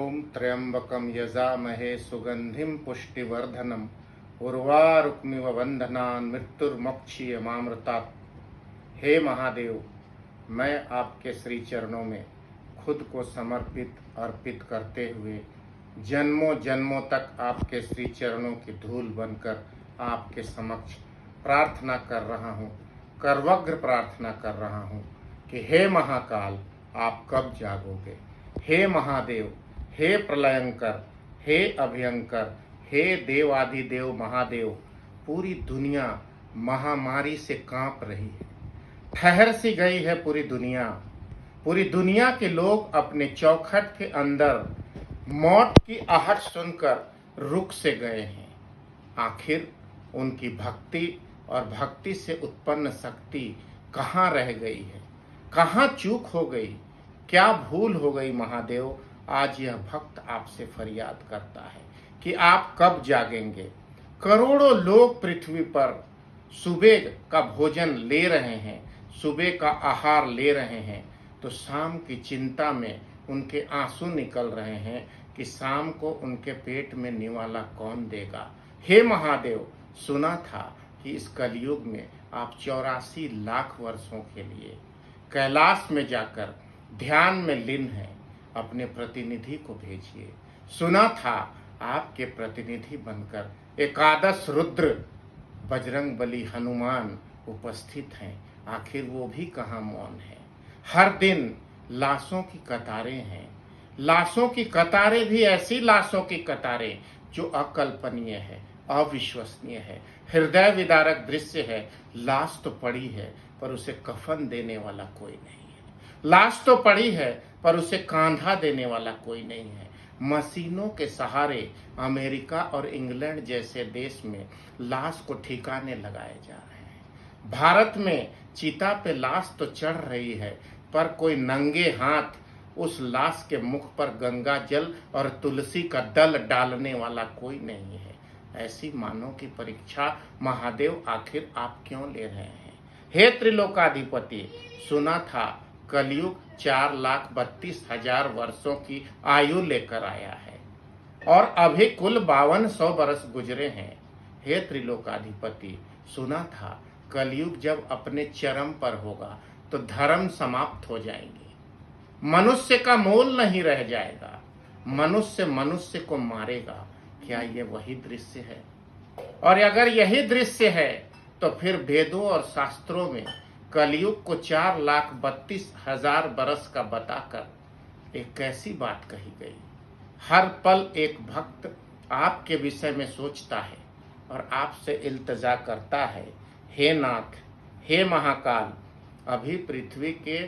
ओम त्र्यंबकम यजामहे सुगंधिम पुष्टिवर्धनम उर्वारुकमिव बंधनान मृत्युर्मोक्षीयमामृतात्। हे महादेव, मैं आपके श्री चरणों में खुद को समर्पित अर्पित करते हुए जन्मों जन्मों तक आपके श्री चरणों की धूल बनकर आपके समक्ष प्रार्थना कर रहा हूँ, करवग्र प्रार्थना कर रहा हूँ कि हे महाकाल, आप कब जागोगे। हे महादेव, हे प्रलयंकर, हे अभयंकर, हे देवाधिदेव महादेव, पूरी दुनिया महामारी से कांप रही है, ठहर सी गई है पूरी दुनिया। पूरी दुनिया के लोग अपने चौखट के अंदर मौत की आहट सुनकर रुक से गए हैं। आखिर उनकी भक्ति और भक्ति से उत्पन्न शक्ति कहाँ रह गई है, कहाँ चूक हो गई, क्या भूल हो गई महादेव। आज यह भक्त आपसे फरियाद करता है कि आप कब जागेंगे। करोड़ों लोग पृथ्वी पर सुबह का भोजन ले रहे हैं, सुबह का आहार ले रहे हैं, तो शाम की चिंता में उनके आंसू निकल रहे हैं कि शाम को उनके पेट में निवाला कौन देगा। हे महादेव, सुना था कि इस कलयुग में आप 84 लाख वर्षों के लिए कैलाश में जाकर ध्यान में लीन हैं। अपने प्रतिनिधि को भेजिए। सुना था आपके प्रतिनिधि बनकर एकादश रुद्र बजरंग बली हनुमान उपस्थित हैं। आखिर वो भी कहाँ मौन है। हर दिन लाशों की कतारें हैं, लाशों की कतारें भी ऐसी लाशों की कतारें जो अकल्पनीय है, अविश्वसनीय है, हृदय विदारक दृश्य है। लाश तो पड़ी है पर उसे कफन देने वाला कोई नहीं है। लाश तो पड़ी है पर उसे कांधा देने वाला कोई नहीं है। मशीनों के सहारे अमेरिका और इंग्लैंड जैसे देश में लाश को ठिकाने लगाए जा रहे हैं। भारत में चिता पे लाश तो चढ़ रही है पर कोई नंगे हाथ उस लाश के मुख पर गंगा जल और तुलसी का दल डालने वाला कोई नहीं है। ऐसी मानव की परीक्षा महादेव आखिर आप क्यों ले रहे हैं। हे त्रिलोकाधिपति, सुना था कलयुग 4,32,000 वर्षों की आयु लेकर आया है और अभी कुल 5200 वर्ष गुजरे हैं। हे त्रिलोकाधिपति, सुना था कलयुग जब अपने चरम पर होगा तो धर्म समाप्त हो जाएंगे, मनुष्य का मोल नहीं रह जाएगा, मनुष्य मनुष्य को मारेगा। क्या ये वही दृश्य है? और अगर यही दृश्य है तो फिर वेदों और शास्त्रों में कलयुग को 4,32,000 बरस का बताकर एक कैसी बात कही गई। हर पल एक भक्त आपके विषय में सोचता है और आपसे इल्तिजा करता है, हे नाथ, हे महाकाल, अभी पृथ्वी के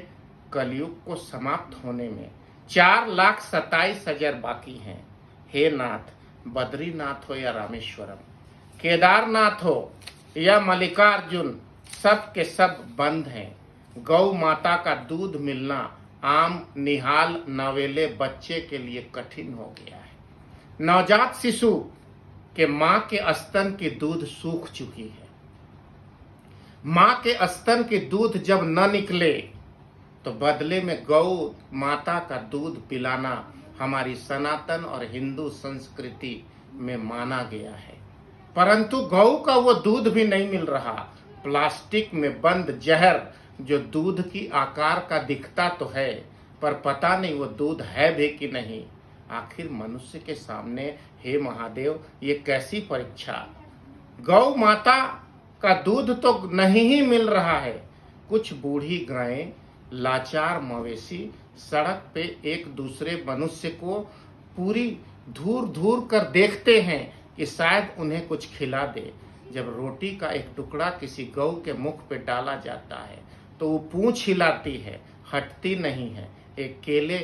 कलयुग को समाप्त होने में 4,27,000 बाकी हैं। हे नाथ, बद्रीनाथ हो या रामेश्वरम, केदारनाथ हो या मल्लिकार्जुन, सब के सब बंद हैं। गौ माता का दूध मिलना आम निहाल नवेले बच्चे के लिए कठिन हो गया है। नवजात शिशु के मां के स्तन की दूध सूख चुकी है। मां के स्तन की दूध जब न निकले तो बदले में गौ माता का दूध पिलाना हमारी सनातन और हिंदू संस्कृति में माना गया है। परंतु गौ का वो दूध भी नहीं मिल रहा। प्लास्टिक में बंद जहर जो दूध की आकार का दिखता तो है पर पता नहीं वो दूध है भी कि नहीं। आखिर मनुष्य के सामने हे महादेव ये कैसी परीक्षा। गौ माता का दूध तो नहीं ही मिल रहा है। कुछ बूढ़ी गायें, लाचार मवेशी सड़क पे एक दूसरे मनुष्य को पूरी धूर धूर कर देखते हैं कि शायद उन्हें कुछ खिला दे। जब रोटी का एक टुकड़ा किसी गौ के मुख पे डाला जाता है तो वो पूंछ हिलाती है, हटती नहीं है। एक केले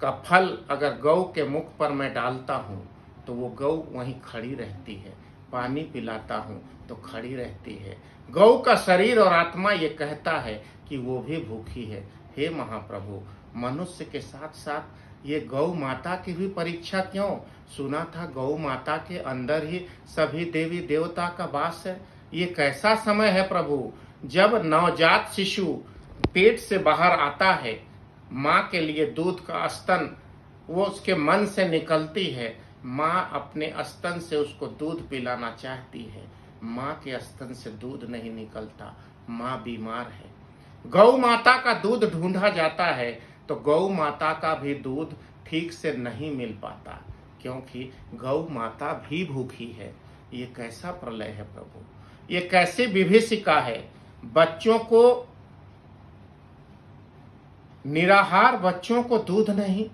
का फल अगर गौ के मुख पर मैं डालता हूँ तो वो गौ वहीं खड़ी रहती है। पानी पिलाता हूँ तो खड़ी रहती है। गौ का शरीर और आत्मा ये कहता है कि वो भी भूखी है। हे महाप्रभु, मनुष्य के साथ साथ ये गौ माता की भी परीक्षा क्यों। सुना था गौ माता के अंदर ही सभी देवी देवता का वास है। ये कैसा समय है प्रभु जब नवजात शिशु पेट से बाहर आता है, माँ के लिए दूध का स्तन वो उसके मन से निकलती है। माँ अपने स्तन से उसको दूध पिलाना चाहती है, माँ के स्तन से दूध नहीं निकलता, माँ बीमार है। गौ माता का दूध ढूंढा जाता है तो गौ माता का भी दूध ठीक से नहीं मिल पाता, क्योंकि गौ माता भी भूखी है। ये कैसा प्रलय है प्रभु, ये कैसी विभीषिका है। बच्चों को, निराहार बच्चों को दूध नहीं,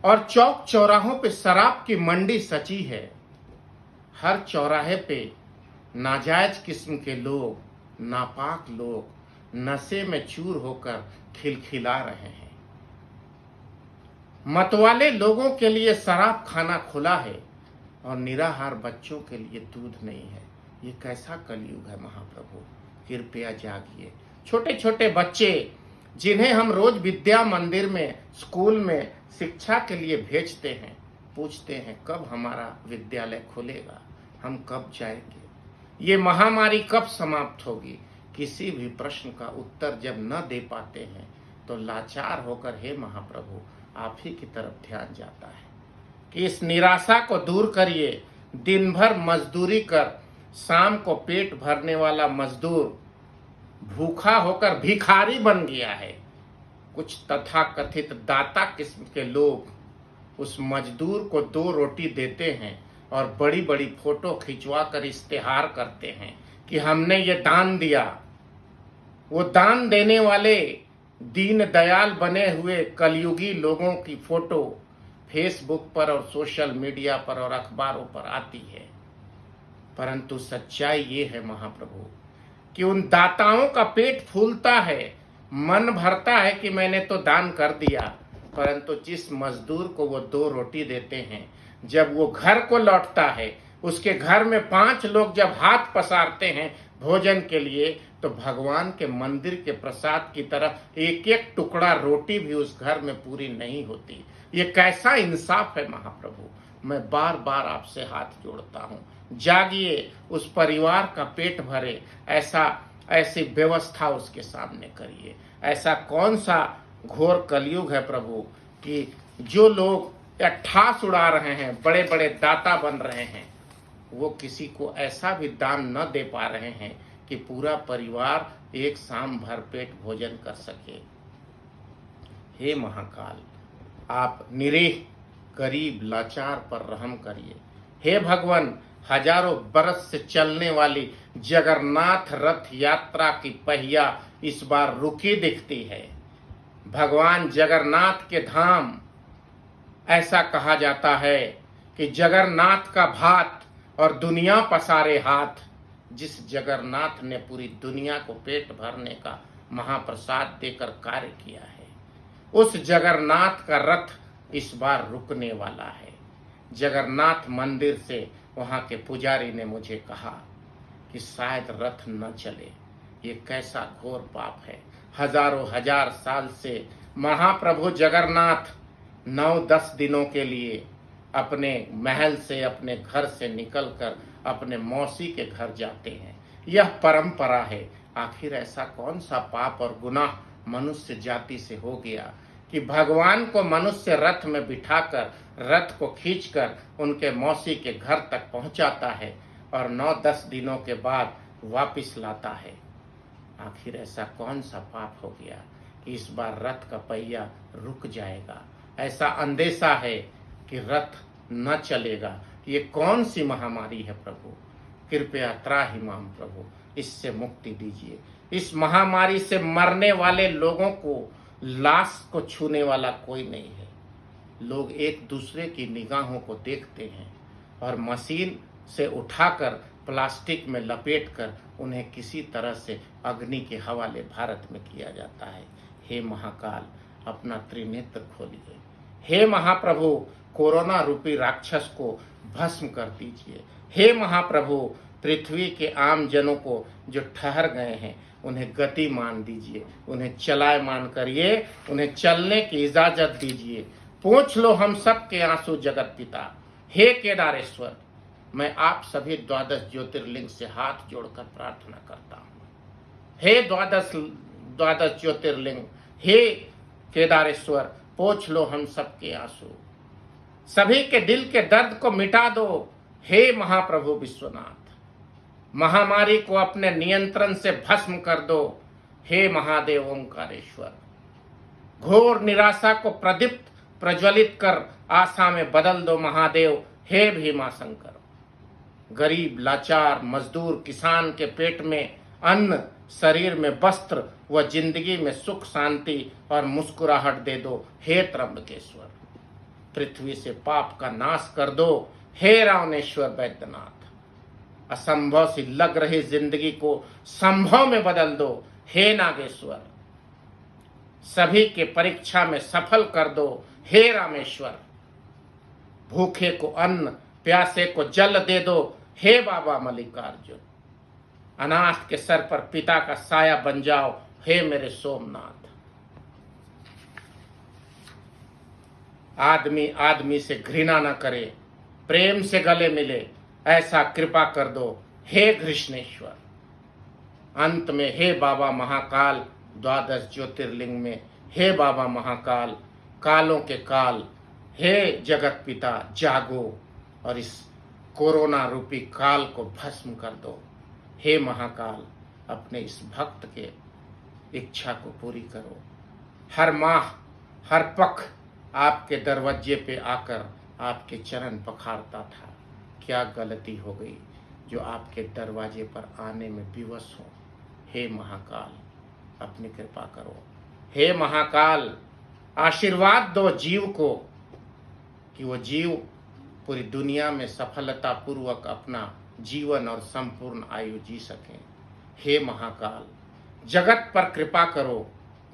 और चौक चौराहों पे शराब की मंडी सची है। हर चौराहे पे नाजायज किस्म के लोग, नापाक लोग नशे में चूर होकर खिलखिला रहे हैं। मतवाले लोगों के लिए शराब खाना खुला है और निराहार बच्चों के लिए दूध नहीं है। ये कैसा कलयुग है महाप्रभु, कृपया जागिए। छोटे छोटे बच्चे जिन्हें हम रोज विद्या मंदिर में, स्कूल में शिक्षा के लिए भेजते हैं, पूछते हैं कब हमारा विद्यालय खुलेगा, हम कब जाएंगे, ये महामारी कब समाप्त होगी। किसी भी प्रश्न का उत्तर जब न दे पाते हैं तो लाचार होकर हे महाप्रभु आप ही की तरफ ध्यान जाता है कि इस निराशा को दूर करिए। दिन भर मजदूरी कर शाम को पेट भरने वाला मजदूर भूखा होकर भिखारी बन गया है। कुछ तथाकथित दाता किस्म के लोग उस मजदूर को 2 रोटी देते हैं और बड़ी बड़ी फोटो खिंचवा कर इश्तेहार करते हैं कि हमने ये दान दिया। वो दान देने वाले दीन दयाल बने हुए कलयुगी लोगों की फोटो फेसबुक पर और सोशल मीडिया पर और अखबारों पर आती है, परंतु सच्चाई ये है महाप्रभु कि उन दाताओं का पेट फूलता है, मन भरता है कि मैंने तो दान कर दिया, परंतु जिस मजदूर को वो 2 रोटी देते हैं, जब वो घर को लौटता है, उसके घर में 5 लोग जब हाथ पसारते हैं भोजन के लिए, तो भगवान के मंदिर के प्रसाद की तरह एक एक टुकड़ा रोटी भी उस घर में पूरी नहीं होती। ये कैसा इंसाफ है महाप्रभु। मैं बार बार आपसे हाथ जोड़ता हूँ, जागिए, उस परिवार का पेट भरे, ऐसी व्यवस्था उसके सामने करिए। ऐसा कौन सा घोर कलयुग है प्रभु कि जो लोग ठास उड़ा रहे हैं, बड़े बड़े दाता बन रहे हैं, वो किसी को ऐसा भी दान न दे पा रहे हैं कि पूरा परिवार एक शाम भर पेट भोजन कर सके। हे महाकाल, आप निरीह गरीब लाचार पर रहम करिए। हे भगवान, हजारों बरस से चलने वाली जगन्नाथ रथ यात्रा की पहिया इस बार रुकी दिखती है। भगवान जगन्नाथ के धाम, ऐसा कहा जाता है कि जगन्नाथ का भात और दुनिया पसारे हाथ। जिस जगन्नाथ ने पूरी दुनिया को पेट भरने का महाप्रसाद देकर कार्य किया है, उस जगन्नाथ का रथ इस बार रुकने वाला है। जगन्नाथ मंदिर से वहां के पुजारी ने मुझे कहा कि शायद रथ न चले। ये कैसा घोर पाप है। हजारों हजार साल से महाप्रभु जगन्नाथ 9-10 दिनों के लिए अपने महल से, अपने घर से निकलकर अपने मौसी के घर जाते हैं। यह परंपरा है। आखिर ऐसा कौन सा पाप और गुनाह मनुष्य जाति से हो गया कि भगवान को मनुष्य रथ में बिठाकर, रथ को खींचकर उनके मौसी के घर तक पहुंचाता है और 9-10 दिनों के बाद वापस लाता है। आखिर ऐसा कौन सा पाप हो गया कि इस बार रथ का पहिया रुक जाएगा। ऐसा अंदेशा है कि रथ न चलेगा। ये कौन सी महामारी है प्रभु, कृपया त्राहिमाम प्रभु, इससे मुक्ति दीजिए। इस महामारी से मरने वाले लोगों को, लाश को छूने वाला कोई नहीं है। लोग एक दूसरे की निगाहों को देखते हैं और मशीन से उठाकर प्लास्टिक में लपेटकर उन्हें किसी तरह से अग्नि के हवाले भारत में किया जाता है। हे महाकाल, अपना त्रिनेत्र खोलिए। हे महाप्रभु, कोरोना रूपी राक्षस को भस्म कर दीजिए। हे महाप्रभु, पृथ्वी के आम जनों को जो ठहर गए हैं उन्हें गति मान दीजिए, उन्हें चलायमान करिए, उन्हें चलने की इजाजत दीजिए। पूछ लो हम सब के आंसू जगत पिता। हे केदारेश्वर, मैं आप सभी 12 ज्योतिर्लिंग से हाथ जोड़कर प्रार्थना करता हूँ। हे 12 ज्योतिर्लिंग, हे केदारेश्वर, पोंछ लो हम सबके आंसू, सभी के दिल के दर्द को मिटा दो हे महाप्रभु विश्वनाथ, महामारी को अपने नियंत्रण से भस्म कर दो हे महादेव ओंकारेश्वर, घोर निराशा को प्रदीप्त प्रज्वलित कर आशा में बदल दो महादेव हे भीमाशंकर, गरीब लाचार मजदूर किसान के पेट में अन्न, शरीर में वस्त्र व जिंदगी में सुख शांति और मुस्कुराहट दे दो हे त्र्यंबकेश्वर, पृथ्वी से पाप का नाश कर दो हे रावणेश्वर वैद्यनाथ, असंभव सी लग रही जिंदगी को संभव में बदल दो हे नागेश्वर, सभी के परीक्षा में सफल कर दो हे रामेश्वर, भूखे को अन्न प्यासे को जल दे दो हे बाबा मल्लिकार्जुन, अनाथ के सर पर पिता का साया बन जाओ हे मेरे सोमनाथ, आदमी आदमी से घृणा न करे, प्रेम से गले मिले, ऐसा कृपा कर दो हे कृष्णेश्वर, अंत में हे बाबा महाकाल, द्वादश ज्योतिर्लिंग में हे बाबा महाकाल, कालों के काल हे जगत पिता जागो और इस कोरोना रूपी काल को भस्म कर दो हे महाकाल, अपने इस भक्त के इच्छा को पूरी करो। हर माह हर पख आपके दरवाजे पे आकर आपके चरण पखारता था, क्या गलती हो गई जो आपके दरवाजे पर आने में विवश हो हे महाकाल, अपनी कृपा करो हे महाकाल, आशीर्वाद दो जीव को कि वो जीव पूरी दुनिया में सफलता पूर्वक अपना जीवन और संपूर्ण आयु जी सकें हे महाकाल, जगत पर कृपा करो,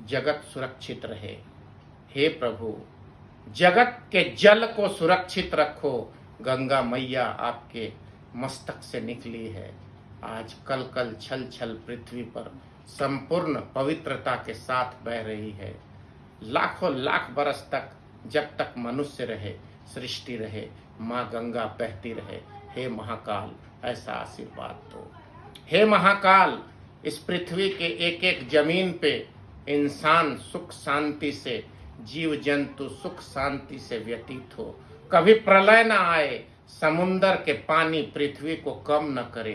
जगत सुरक्षित रहे हे प्रभु, जगत के जल को सुरक्षित रखो, गंगा मैया आपके मस्तक से निकली है, आज कल कल छल छल पृथ्वी पर संपूर्ण पवित्रता के साथ बह रही है, लाखों लाख बरस तक जब तक मनुष्य रहे सृष्टि रहे माँ गंगा बहती रहे हे महाकाल, ऐसा आशीर्वाद दो हे महाकाल, इस पृथ्वी के एक एक जमीन पे इंसान सुख शांति से, जीव जंतु सुख शांति से व्यतीत हो, कभी प्रलय न आए, समुंदर के पानी पृथ्वी को कम न करे,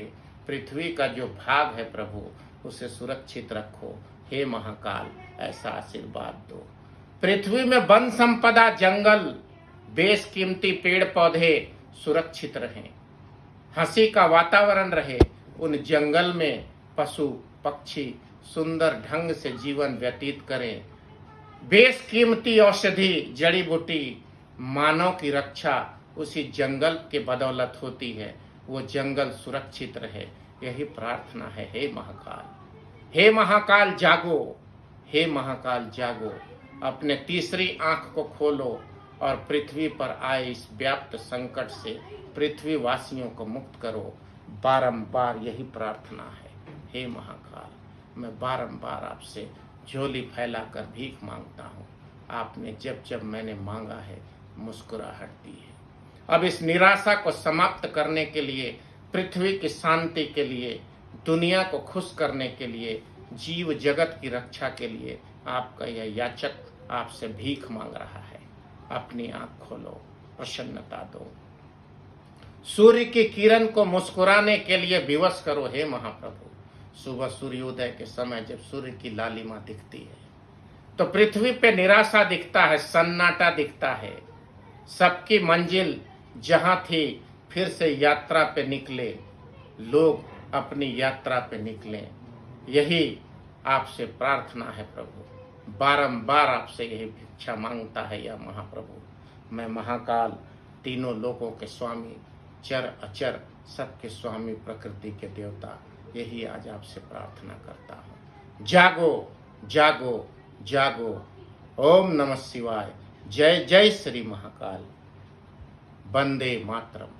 पृथ्वी का जो भाग है प्रभु उसे सुरक्षित रखो हे महाकाल, ऐसा आशीर्वाद दो। पृथ्वी में वन संपदा जंगल बेशकीमती पेड़ पौधे सुरक्षित रहें, हंसी का वातावरण रहे, उन जंगल में पशु पक्षी सुंदर ढंग से जीवन व्यतीत करें, बेशकीमती औषधि जड़ी बूटी मानव की रक्षा उसी जंगल के बदौलत होती है, वो जंगल सुरक्षित रहे, यही प्रार्थना है हे महाकाल। हे महाकाल जागो, हे महाकाल जागो, अपने तीसरी आंख को खोलो और पृथ्वी पर आए इस व्याप्त संकट से पृथ्वी वासियों को मुक्त करो, बारंबार यही प्रार्थना है हे महाकाल। मैं बारंबार आपसे झोली फैलाकर भीख मांगता हूँ, आपने जब जब मैंने मांगा है मुस्कुराहट दी है। अब इस निराशा को समाप्त करने के लिए, पृथ्वी की शांति के लिए, दुनिया को खुश करने के लिए, जीव जगत की रक्षा के लिए आपका यह याचक आपसे भीख मांग रहा है। अपनी आंख खोलो, प्रसन्नता दो, सूर्य की किरण को मुस्कुराने के लिए विवश करो हे महाप्रभु। सुबह सूर्योदय के समय जब सूर्य की लालिमा दिखती है तो पृथ्वी पे निराशा दिखता है, सन्नाटा दिखता है, सबकी मंजिल जहां थी फिर से यात्रा पे निकले, लोग अपनी यात्रा पे निकले, यही आपसे प्रार्थना है प्रभु। बारंबार आपसे यही भिक्षा मांगता है यह महाप्रभु। मैं महाकाल, तीनों लोकों के स्वामी, चर अचर सबके स्वामी, प्रकृति के देवता, यही आज आपसे प्रार्थना करता हूँ। जागो जागो जागो। ओम नमः शिवाय। जय जय श्री महाकाल। वंदे मातरम।